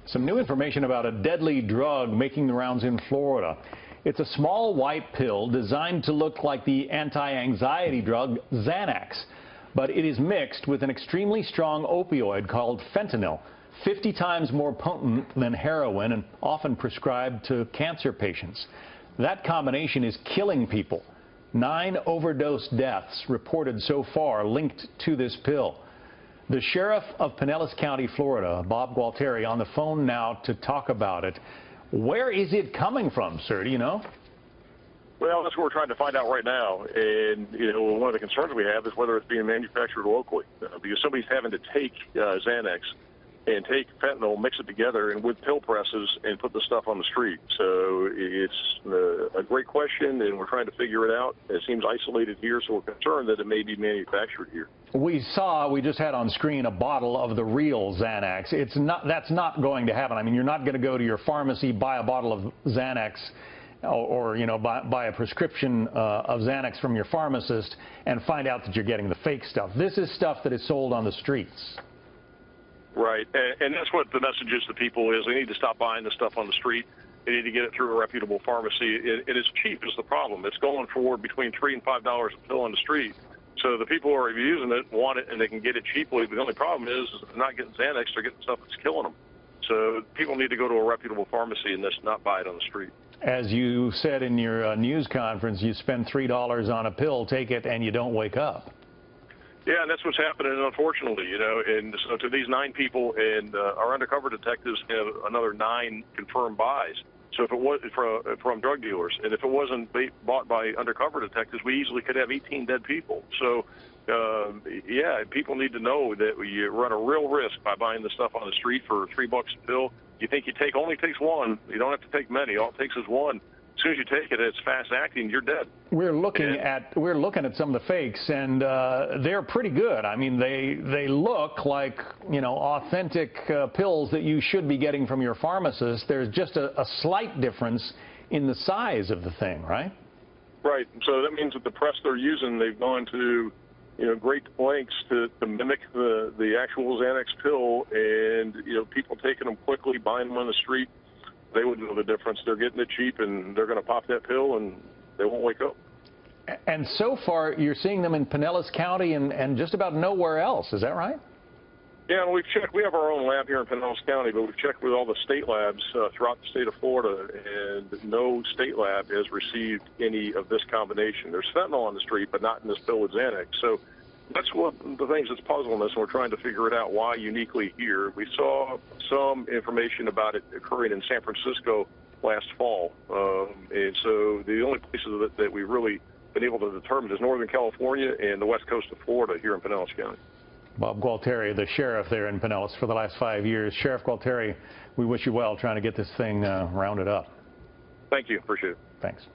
Some new information about a deadly drug making the rounds in Florida. It's a small white pill designed to look like the anti-anxiety drug Xanax, but it is mixed with an extremely strong opioid called fentanyl, 50 times more potent than heroin and often prescribed to cancer patients. That combination is killing people. 9 overdose deaths reported so far linked to this pill. The sheriff of Pinellas County, Florida, Bob Gualtieri, on the phone now to talk about it. Where is it coming from, sir? Do you know? Well, that's what we're trying to find out right now. And, one of the concerns we have is whether it's being manufactured locally. Because somebody's having to take Xanax and take fentanyl, mix it together, and with pill presses and put the stuff on the street. So it's a great question, and we're trying to figure it out. It seems isolated here, so we're concerned that it may be manufactured here. We just had on screen a bottle of the real Xanax. That's not going to happen. I mean, you're not going to go to your pharmacy, buy a bottle of Xanax, or buy a prescription of Xanax from your pharmacist and find out that you're getting the fake stuff. This is stuff that is sold on the streets. Right, and that's what the message is to people is they need to stop buying the stuff on the street. They need to get it through a reputable pharmacy. It is cheap is the problem. It's going for between $3 and $5 a pill on the street. So the people who are using it want it and they can get it cheaply. But the only problem is they're not getting Xanax, they're getting stuff that's killing them. So people need to go to a reputable pharmacy and just not buy it on the street. As you said in your news conference, you spend $3 on a pill, take it, and you don't wake up. Yeah, and that's what's happening, unfortunately, and so to these 9 people, and our undercover detectives have another 9 confirmed buys. So if it was from drug dealers, and if it wasn't bought by undercover detectives, we easily could have 18 dead people. So, yeah, people need to know that you run a real risk by buying the stuff on the street for $3 a pill. You think only takes one. You don't have to take many. All it takes is one. As soon as you take it, it's fast acting. You're dead. We're looking at some of the fakes, and they're pretty good. I mean, they look like authentic pills that you should be getting from your pharmacist. There's just a slight difference in the size of the thing, right? Right. So that means that the press they're using, they've gone to great lengths to mimic the actual Xanax pill, and people taking them quickly, buying them on the street. They would know the difference. They're getting it cheap, and they're going to pop that pill, and they won't wake up. And so far, you're seeing them in Pinellas County and just about nowhere else. Is that right? Yeah, and we've checked. We have our own lab here in Pinellas County, but we've checked with all the state labs throughout the state of Florida, and no state lab has received any of this combination. There's fentanyl on the street, but not in this pill with Xanax. So that's one of the things that's puzzling us, and we're trying to figure it out why uniquely here. We saw some information about it occurring in San Francisco last fall, and so the only places that we've really been able to determine is Northern California and the west coast of Florida here in Pinellas County. Bob Gualtieri, the sheriff there in Pinellas for the last 5 years. Sheriff Gualtieri, we wish you well trying to get this thing rounded up. Thank you. Appreciate it. Thanks.